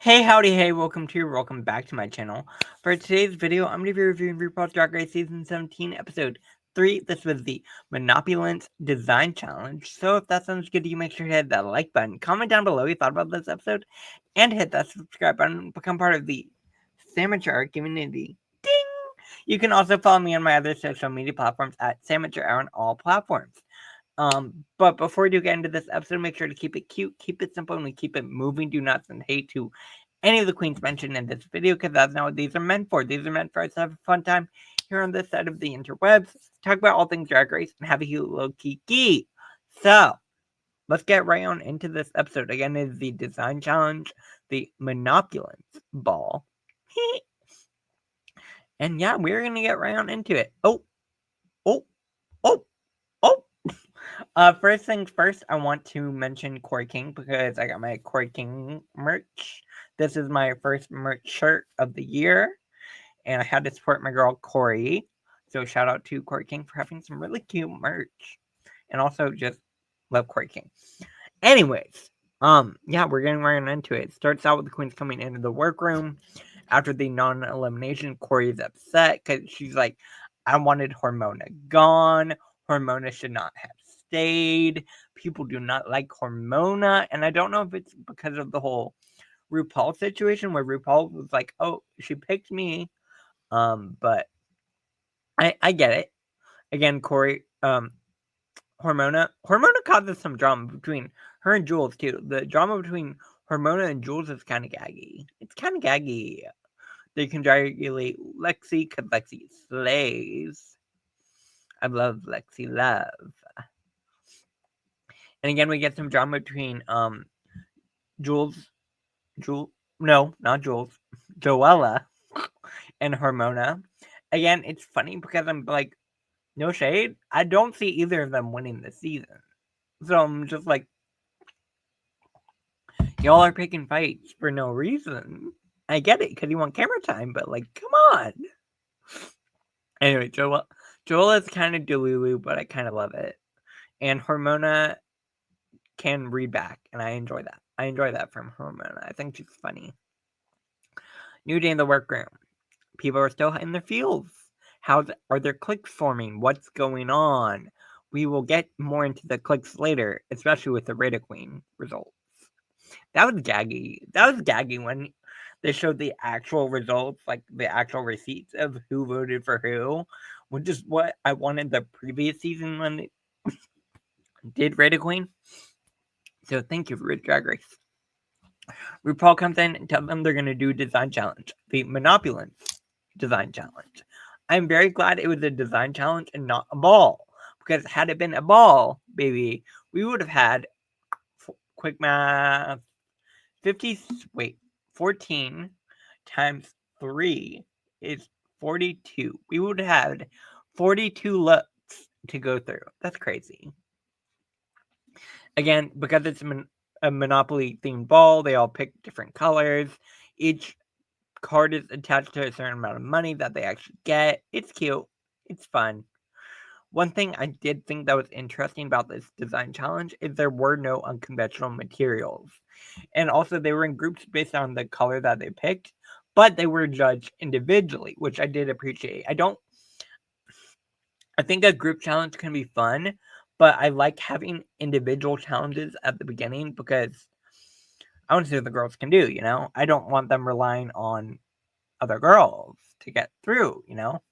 Hey, howdy, hey, welcome back to my channel. For today's video, I'm going to be reviewing RuPaul's Drag Race Season 17, Episode 3. This was the Monopulence Design Challenge. So if that sounds good to you, make sure to hit that like button, comment down below what you thought about this episode, and hit that subscribe button, become part of the Samager community. Ding! You can also follow me on my other social media platforms at Samager on all platforms. But before we do get into this episode, make sure to keep it cute, keep it simple, and we keep it moving. Do not send hate to any of the queens mentioned in this video, because that's not what these are meant for. These are meant for us to have a fun time here on this side of the interwebs, talk about all things Drag Race, and have a cute little kiki. So, let's get right on into this episode. Again, it is the design challenge, the Monopulence Ball. And yeah, we're gonna get right on into it. Oh, oh, oh, oh. First things first, I want to mention Corey King because I got my Corey King merch. This is my first merch shirt of the year, and I had to support my girl Corey. So shout out to Corey King for having some really cute merch, and also just love Corey King. Anyways, yeah, we're getting right into it. It starts out with the queens coming into the workroom after the non-elimination. Corey is upset because she's like, I wanted Hormona gone. Hormona should not have stayed. People do not like Hormona, and I don't know if it's because of the whole RuPaul situation where RuPaul was like, "Oh, she picked me," but I get it. Again, Corey, Hormona causes some drama between her and Jules too. The drama between Hormona and Jules is kind of gaggy. It's kind of gaggy. They congratulate Lexi because Lexi slays. I love Lexi love. And again, we get some drama between Jules, no, not Jules, Joella, and Hormona. Again, it's funny because I'm like, no shade. I don't see either of them winning this season. So I'm just like, y'all are picking fights for no reason. I get it because you want camera time, but like, come on. Anyway, Joel is kind of delulu, but I kind of love it. And Hormona can read back, and I enjoy that. I enjoy that from Hormona. I think she's funny. New day in the workroom. People are still in their fields. Are there clicks forming? What's going on? We will get more into the clicks later, especially with the Rita Queen results. That was gaggy. That was gaggy when they showed the actual results, like the actual receipts of who voted for who, which is what I wanted the previous season when they did Rita Queen. So thank you for Drag Race. RuPaul comes in and tells them they're going to do a design challenge, the Monopulence design challenge. I'm very glad it was a design challenge and not a ball, because had it been a ball, baby, we would have had, quick math, 14 times 3 is 42. We would have had 42 looks to go through. That's crazy. Again, because it's a Monopoly themed ball, they all pick different colors. Each card is attached to a certain amount of money that they actually get. It's cute. It's fun. One thing I did think that was interesting about this design challenge is there were no unconventional materials. And also they were in groups based on the color that they picked, but they were judged individually, which I did appreciate. I think a group challenge can be fun, but I like having individual challenges at the beginning because I want to see what the girls can do, you know? I don't want them relying on other girls to get through, you know?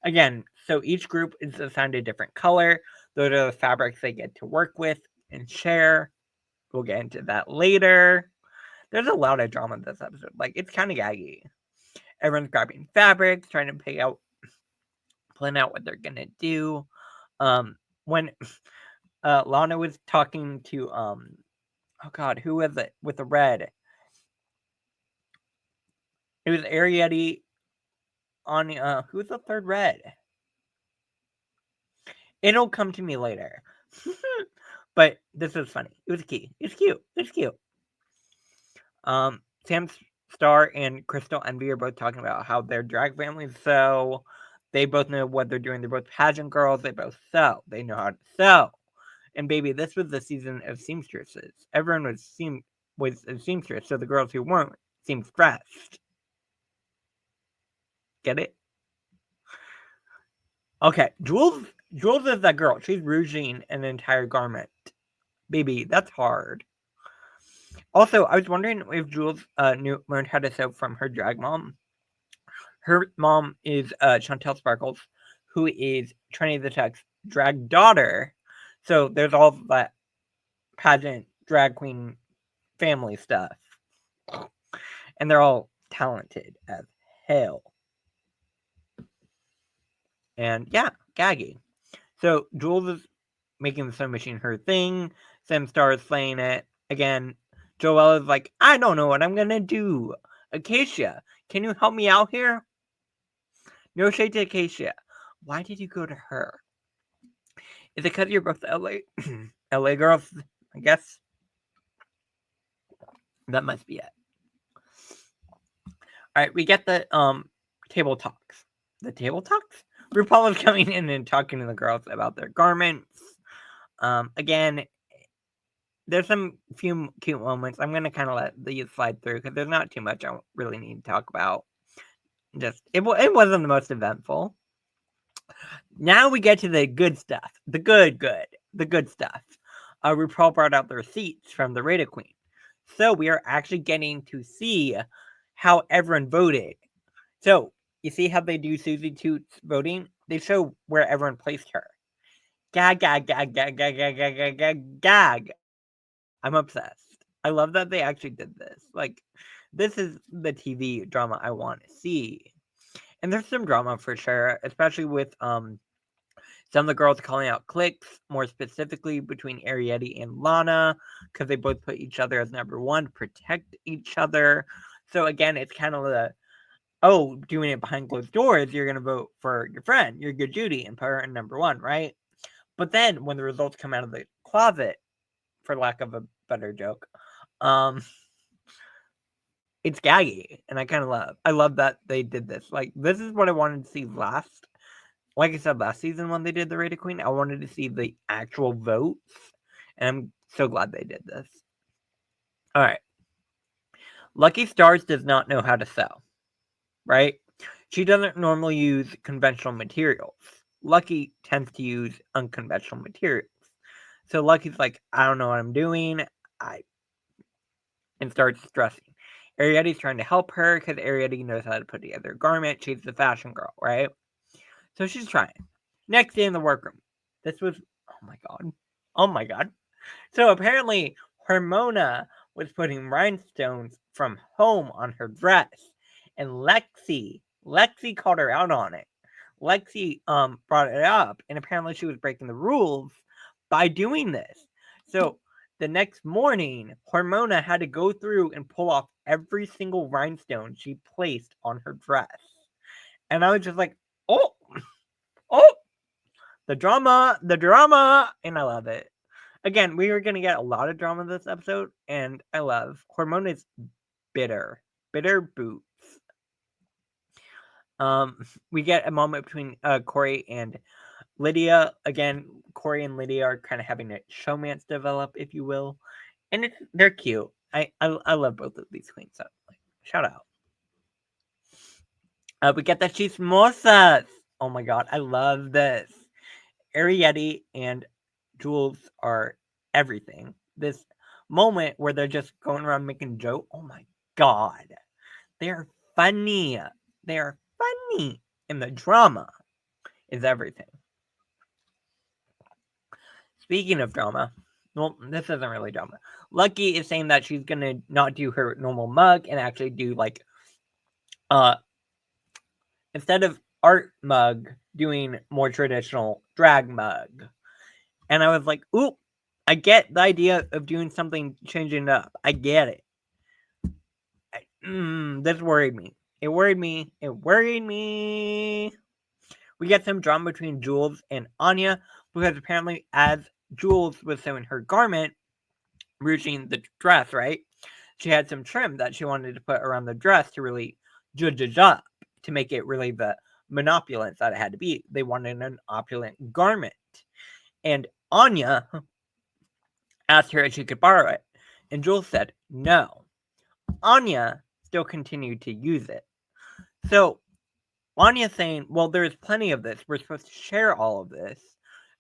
Again, so each group is assigned a different color. Those are the fabrics they get to work with and share. We'll get into that later. There's a lot of drama in this episode. Like, it's kind of gaggy. Everyone's grabbing fabrics, trying to plan out what they're gonna do. When Lana was talking to oh god, who was it with the red? It was Arietti on who's the third red? It'll come to me later. But this is funny. It was cute. It's cute. It's cute. Sam Star and Crystal Envy are both talking about how their drag families sew. They both know what they're doing. They're both pageant girls. They both sew. They know how to sew. And baby, this was the season of seamstresses. Everyone was a seamstress. So the girls who weren't seems stressed. Get it? Okay, Jules is that girl. She's rouging an entire garment. Baby, that's hard. Also, I was wondering if Jules learned how to sew from her drag mom. Her mom is Chantel Sparkles, who is Trinity the Tech's drag daughter. So there's all that pageant drag queen family stuff. And they're all talented as hell. And yeah, gaggy. So Jules is making the sewing machine her thing. Simstar is slaying it. Again, Joelle is like, I don't know what I'm gonna do. Acacia, can you help me out here? No shade to Acacia. Why did you go to her? Is it because you're both LA LA girls? I guess. That must be it. Alright, we get the table talks. The table talks? RuPaul is coming in and talking to the girls about their garments. Again, there's some few cute moments. I'm gonna kind of let these slide through because there's not too much I really need to talk about. Just it wasn't the most eventful. Now we get to the good stuff. The good stuff. RuPaul brought out the receipts from the Raider Queen, so we are actually getting to see how everyone voted. So you see how they do Susie Toots voting? They show where everyone placed her. Gag, gag, gag, gag, gag, gag, gag, gag, gag, gag. I'm obsessed. I love that they actually did this. Like, this is the TV drama I want to see. And there's some drama for sure, especially with some of the girls calling out cliques, more specifically between Arietti and Lana, because they both put each other as number one, protect each other. So again, it's kind of the, doing it behind closed doors, you're going to vote for your friend, your good Judy, and put her in number one, right? But then when the results come out of the closet, for lack of a better joke, it's gaggy, and I love that they did this. Like, this is what I wanted to see last. Like I said, last season when they did the Raider Queen, I wanted to see the actual votes, and I'm so glad they did this. All right. Lucky Stars does not know how to sew, right? She doesn't normally use conventional materials. Lucky tends to use unconventional materials. So Lucky's like, I don't know what I'm doing. And starts stressing. Arietti's trying to help her because Arietti knows how to put together a garment. She's the fashion girl, right? So she's trying. Next day in the workroom. This was, oh my god. Oh my god. So apparently, Hormona was putting rhinestones from home on her dress. And Lexi called her out on it. Lexi brought it up, and apparently she was breaking the rules by doing this. So the next morning, Hormona had to go through and pull off every single rhinestone she placed on her dress. And I was just like, oh, the drama, and I love it. Again, we are going to get a lot of drama this episode, and I love Hormona's bitter boots. We get a moment between Corey and Lydia. Again, Corey and Lydia are kind of having a showmance develop, if you will, and they're cute. I love both of these queens. So, like, shout out. We get the chismosas. Oh my god, I love this. Arietti and Jules are everything. This moment where they're just going around making jokes. Oh my god, they are funny. They are funny, and the drama is everything. Speaking of drama, well, this isn't really drama. Lucky is saying that she's gonna not do her normal mug and actually do like, instead of art mug, doing more traditional drag mug. And I was like, ooh, I get the idea of doing something, changing it up. I get it. This worried me. It worried me. We get some drama between Jules and Anya because apparently, as Jules was sewing her garment, ruching the dress, right? She had some trim that she wanted to put around the dress to really judge up, to make it really the monopulence that it had to be. They wanted an opulent garment. And Anya asked her if she could borrow it. And Jules said no. Anya still continue to use it. So Anya's saying, well, there's plenty of this. We're supposed to share all of this.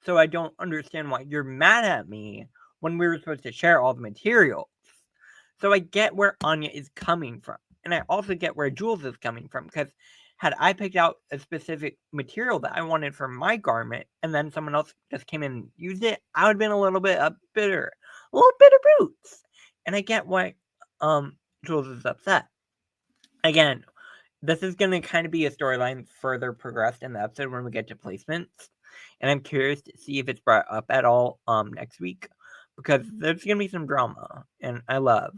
So I don't understand why you're mad at me when we were supposed to share all the materials. So I get where Anya is coming from. And I also get where Jules is coming from. Because had I picked out a specific material that I wanted for my garment and then someone else just came in and used it, I would have been a little bit bitter. A little bitter boots. And I get why Jules is upset. Again, this is going to kind of be a storyline further progressed in the episode when we get to placements. And I'm curious to see if it's brought up at all next week. Because there's going to be some drama. And I love.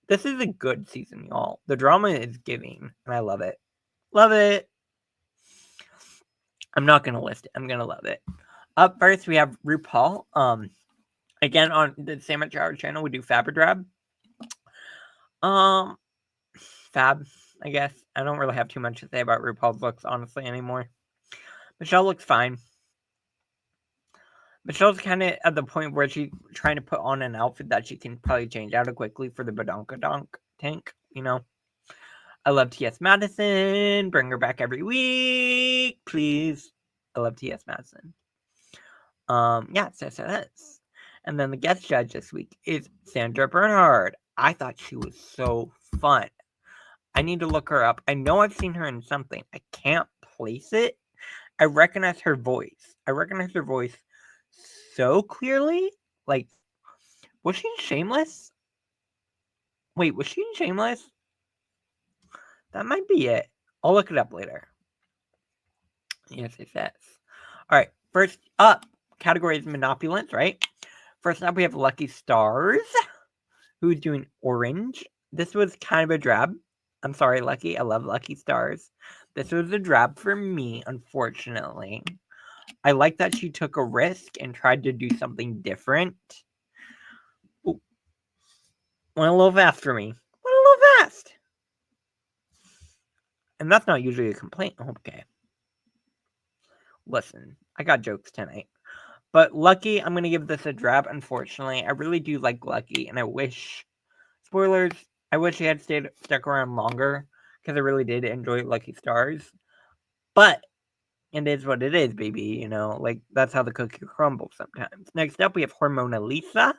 This is a good season, y'all. The drama is giving. And I love it. Love it. I'm not going to list it. I'm going to love it. Up first, we have RuPaul. Again, on the Sandwich Hour channel, we do Fabradrab. Fab, I guess. I don't really have too much to say about RuPaul's looks, honestly, anymore. Michelle looks fine. Michelle's kind of at the point where she's trying to put on an outfit that she can probably change out of quickly for the Badonkadonk tank, you know. I love T.S. Madison. Bring her back every week, please. I love T.S. Madison. Yeah, yes. And then the guest judge this week is Sandra Bernhard. I thought she was so fun. I need to look her up. I know I've seen her in something. I can't place it. I recognize her voice. So clearly. Like, was she in Shameless? Wait, was she in Shameless? That might be it. I'll look it up later. Yes, it says. All right, first up, category is Manopulants, right? First up, we have Lucky Stars, who's doing orange. This was kind of a drab. I'm sorry, Lucky. I love Lucky Stars. This was a drab for me, unfortunately. I like that she took a risk and tried to do something different. Ooh. Went a little fast for me. Went a little fast. And that's not usually a complaint. Okay. Listen, I got jokes tonight. But Lucky, I'm going to give this a drab, unfortunately. I really do like Lucky, and I wish... Spoilers, I wish she had stuck around longer, because I really did enjoy Lucky Stars. But it is what it is, baby, you know? Like, that's how the cookie crumbles sometimes. Next up, we have Hormona Lisa.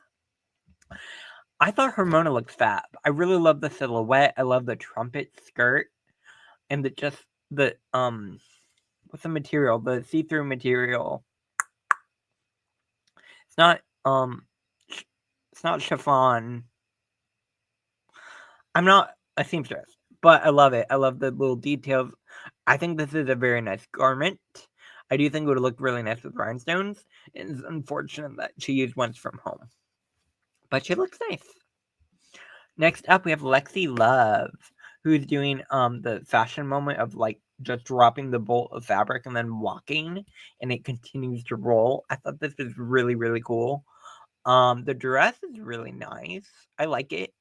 I thought Hormona looked fab. I really love the silhouette. I love the trumpet skirt. And what's the material? The see-through material. It's not chiffon. I'm not a seamstress, but I love it. I love the little details. I think this is a very nice garment. I do think it would look really nice with rhinestones. It's unfortunate that she used ones from home. But she looks nice. Next up, we have Lexi Love, who's doing the fashion moment of like just dropping the bolt of fabric and then walking, and it continues to roll. I thought this was really, really cool. The dress is really nice. I like it.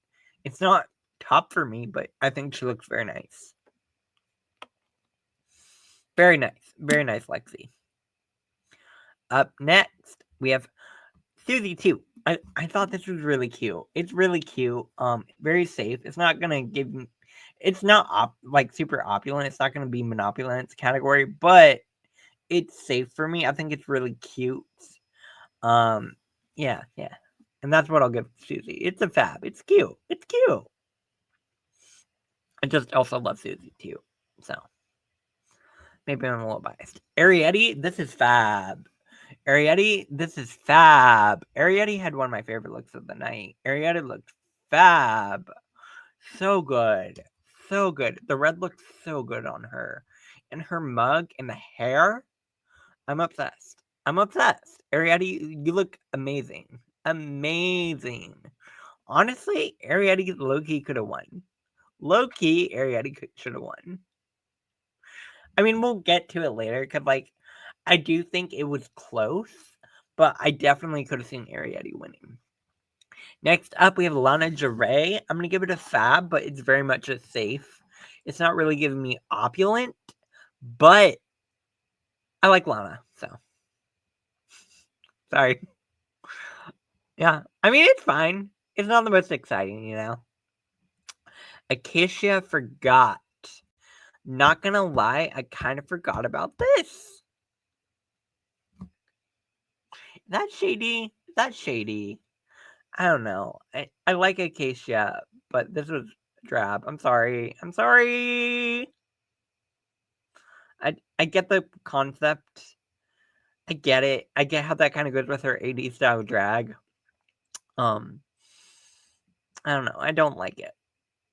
It's not top for me, but I think she looks very nice. Very nice. Very nice, Lexi. Up next, we have Susie too. I thought this was really cute. It's really cute. Very safe. It's not gonna give. It's not like super opulent. It's not gonna be Monopulence category, but it's safe for me. I think it's really cute. Yeah. And that's what I'll give Susie. It's a fab. It's cute. It's cute. I just also love Susie too. So maybe I'm a little biased. Arietti, this is fab. Arietti had one of my favorite looks of the night. Arietti looked fab. So good. So good. The red looked so good on her. And her mug and the hair. I'm obsessed. Arietti, you look amazing. Amazing. Honestly, Arietti low-key could have won. Low-key, Arietti should have won. I mean, we'll get to it later, because, like, I do think it was close, but I definitely could have seen Arietti winning. Next up, we have Lana Jarre. I'm going to give it a fab, but it's very much a safe. It's not really giving me opulent, but I like Lana, so. Sorry. Yeah, I mean, it's fine. It's not the most exciting, you know? Acacia forgot. Not gonna lie, I kind of forgot about this. That's shady. That's shady. I don't know. I like Acacia, but this was drab. I'm sorry. I'm sorry. I get the concept. I get it. I get how that kind of goes with her 80s style drag. I don't know. I don't like it.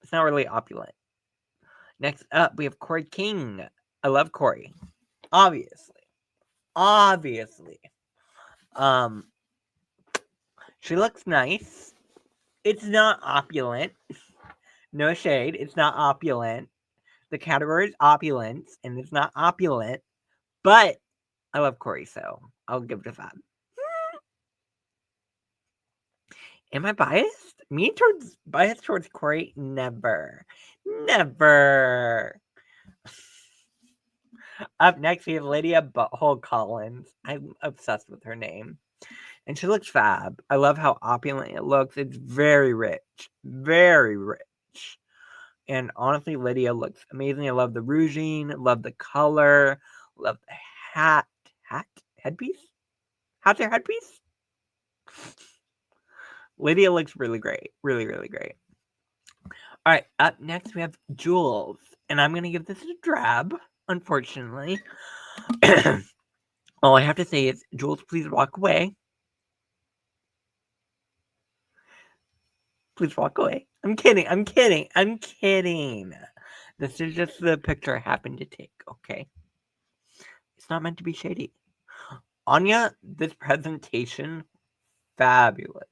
It's not really opulent. Next up, we have Corey King. I love Corey. Obviously. Obviously. Um, she looks nice. It's not opulent. No shade. It's not opulent. The category is opulence, and it's not opulent. But I love Corey, so I'll give it a 5. Am I biased? Biased towards Corey? Never. Never. Up next, we have Lydia Butthole Collins. I'm obsessed with her name. And she looks fab. I love how opulent it looks. It's very rich. Very rich. And honestly, Lydia looks amazing. I love the rouging. Love the color. Love the hat. Headpiece? How's your headpiece? Lydia looks really great. Really, really great. All right, up next we have Jules. And I'm going to give this a drab, unfortunately. All I have to say is, Jules, please walk away. Please walk away. I'm kidding. I'm kidding. I'm kidding. This is just the picture I happened to take, okay? It's not meant to be shady. Anya, this presentation, fabulous.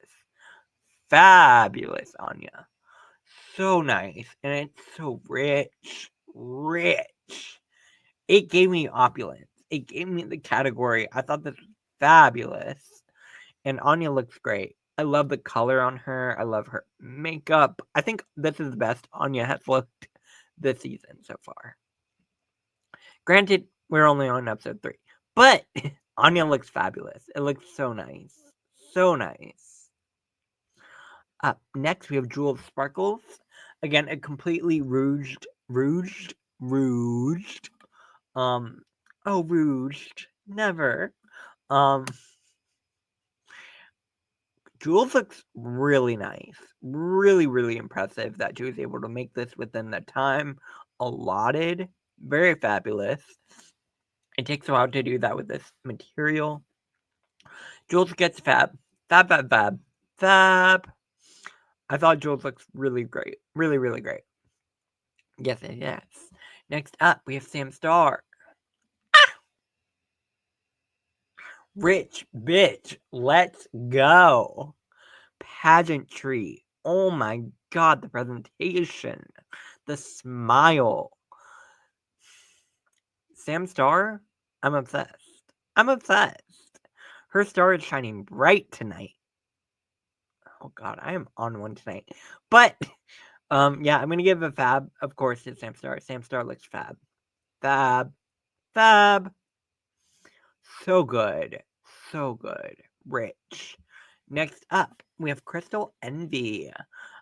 Fabulous, Anya. So nice. And it's so rich. Rich. It gave me opulence. It gave me the category. I thought this was fabulous. And Anya looks great. I love the color on her. I love her makeup. I think this is the best Anya has looked this season so far. Granted, we're only on episode 3. But Anya looks fabulous. It looks so nice. So nice. Up next, we have Jewel of Sparkles. Again, a completely rouged. Rouged. Never. Jules looks really nice. Really, really impressive that she was able to make this within the time allotted. Very fabulous. It takes a while to do that with this material. Jules gets fab. Fab. I thought Jules looks really great. Really, really great. Yes. Next up, we have Sam Starr. Rich bitch. Let's go. Pageantry. Oh my god, the presentation. The smile. Sam Starr? I'm obsessed. Her star is shining bright tonight. Oh god, I am on one tonight. But yeah, I'm gonna give a fab, of course, to Sam Starr. Sam Starr looks fab. Fab. So good. Rich. Next up, we have Crystal Envy.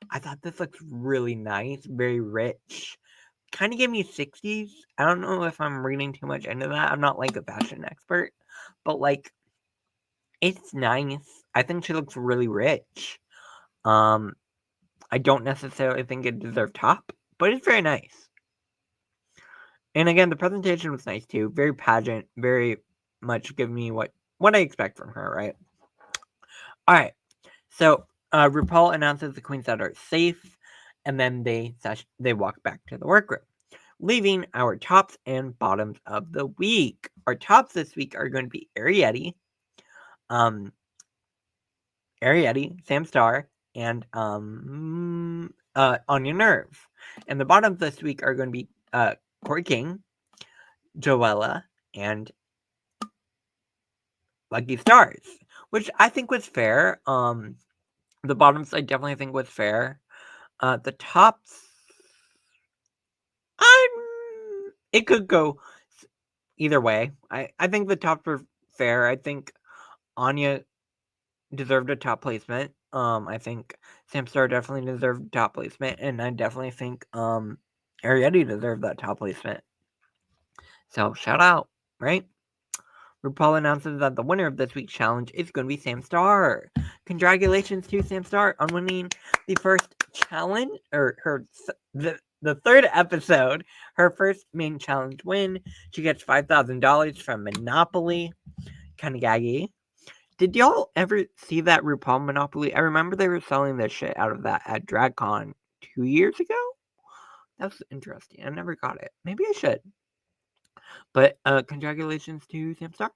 I thought this looks really nice, very rich. Kind of gave me 60s. I don't know if I'm reading too much into that. I'm not like a fashion expert, but like it's nice. I think she looks really rich. I don't necessarily think it deserved top, but it's very nice. And again, the presentation was nice too. Very pageant, very much giving me what I expect from her, right? All right. So RuPaul announces the queens that are safe, and then they walk back to the workroom, leaving our tops and bottoms of the week. Our tops this week are going to be Arietti, Sam Starr, and Anya Nerve. And the bottoms this week are going to be Corey King, Joella, and Lucky Stars, which I think was fair. The bottoms I definitely think was fair. The tops, it could go either way. I think the tops were fair. I think Anya deserved a top placement. I think Samstar definitely deserved top placement, and I definitely think Arietti deserved that top placement. So shout out, right? RuPaul announces that the winner of this week's challenge is going to be Samstar. Congratulations to Samstar on winning the first challenge, or the third episode, her first main challenge win. She gets $5,000 from Monopoly. Kind of gaggy. Did y'all ever see that RuPaul Monopoly? I remember they were selling the shit out of that at DragCon 2 years ago. That's interesting. I never got it. Maybe I should. But congratulations to Samstar.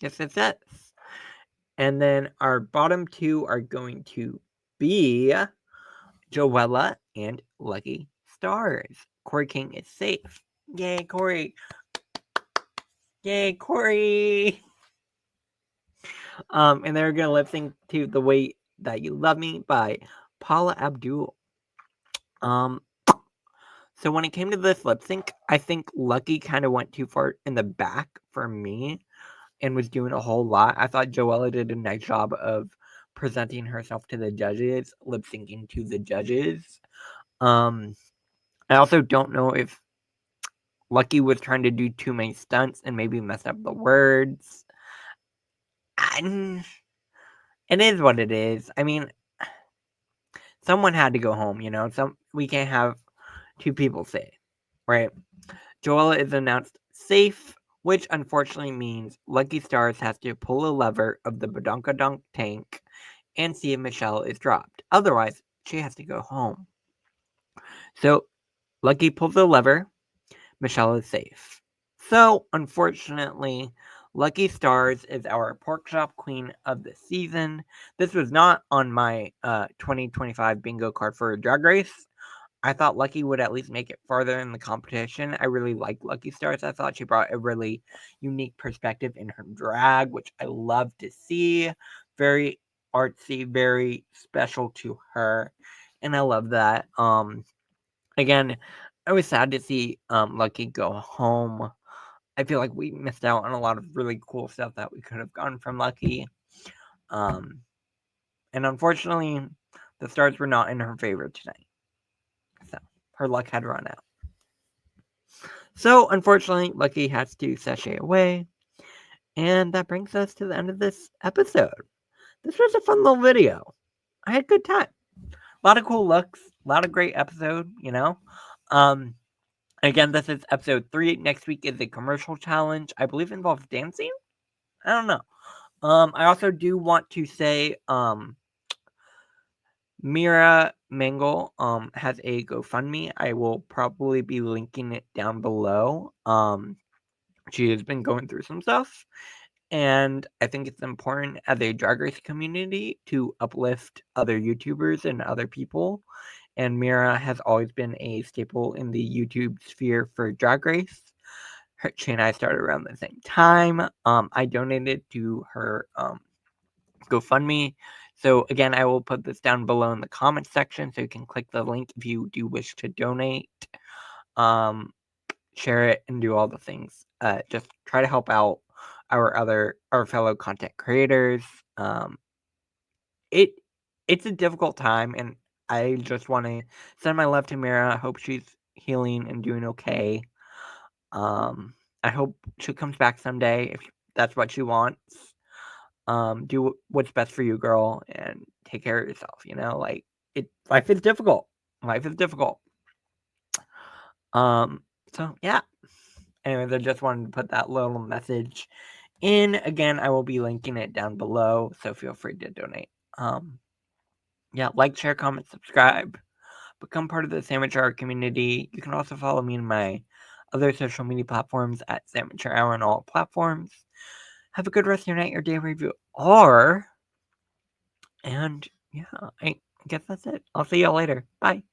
Yes. And then our bottom two are going to be Joella and Lucky Stars. Corey King is safe. Yay, Corey. Yay, Corey. And they're going to lip sync to The Way That You Love Me by Paula Abdul. So when it came to this lip sync, I think Lucky kind of went too far in the back for me and was doing a whole lot. I thought Joella did a nice job of presenting herself to the judges, lip syncing to the judges. I also don't know if Lucky was trying to do too many stunts and maybe messed up the words. It is what it is. I mean, someone had to go home, you know. We can't have two people say, right? Joella is announced safe, which unfortunately means Lucky Stars has to pull a lever of the Badonkadonk tank and see if Michelle is dropped. Otherwise, she has to go home. So, Lucky pulls the lever. Michelle is safe. So, unfortunately, Lucky Stars is our pork chop queen of the season. This was not on my 2025 bingo card for Drag Race. I thought Lucky would at least make it farther in the competition. I really like Lucky Stars. I thought she brought a really unique perspective in her drag, which I love to see. Very artsy, very special to her, and I love that. Again, I was sad to see Lucky go home. I feel like we missed out on a lot of really cool stuff that we could have gotten from Lucky. And unfortunately, the stars were not in her favor tonight. So her luck had run out. So, unfortunately, Lucky has to sashay away. And that brings us to the end of this episode. This was a fun little video. I had a good time. A lot of cool looks. A lot of great episode, you know. Again, this is episode 3. Next week is a commercial challenge. I believe it involves dancing. I don't know. I also do want to say, Mira Mangle has a GoFundMe. I will probably be linking it down below. She has been going through some stuff, and I think it's important as a Drag Race community to uplift other YouTubers and other people. And Mira has always been a staple in the YouTube sphere for Drag Race. She and I started around the same time. I donated to her GoFundMe. So again, I will put this down below in the comments section so you can click the link if you do wish to donate. Share it and do all the things. Just try to help out our fellow content creators. It's a difficult time, and I just want to send my love to Mira. I hope she's healing and doing okay. I hope she comes back someday if that's what she wants. Do what's best for you, girl, and take care of yourself. You know, like life is difficult. Life is difficult. So yeah. Anyways, I just wanted to put that little message in. Again, I will be linking it down below, so feel free to donate. Yeah, like, share, comment, subscribe. Become part of the Sandwich Hour community. You can also follow me on my other social media platforms at Sandwich Hour on all platforms. Have a good rest of your night or day wherever you are. And yeah, I guess that's it. I'll see y'all later. Bye.